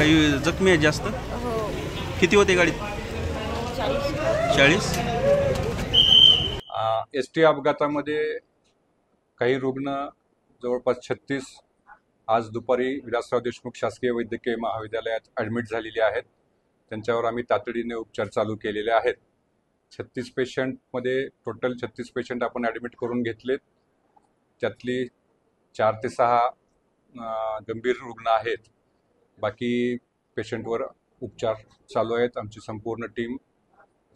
काही जखमी आहेत जास्त? हो. किती होते गाडीत? 40. एस टी अपघातामध्ये काही रुग्ण जवळपास 36 आज दुपारी विलासराव देशमुख शासकीय वैद्यकीय महाविद्यालयात ॲडमिट झालेले आहेत. त्यांच्यावर आम्ही तातडीने उपचार चालू केलेले आहेत. 36 पेशंटमध्ये टोटल 36 पेशंट आपण ॲडमिट करून घेतलेत. त्यातली 4 ते 6 गंभीर रुग्ण आहेत. बाकी पेशंटवर उपचार चालू आहेत. आमची संपूर्ण टीम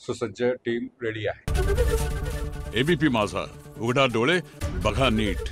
सुसज्ज टीम रेडी आहे. एबीपी माझा, उघडा डोळे बघा नीट.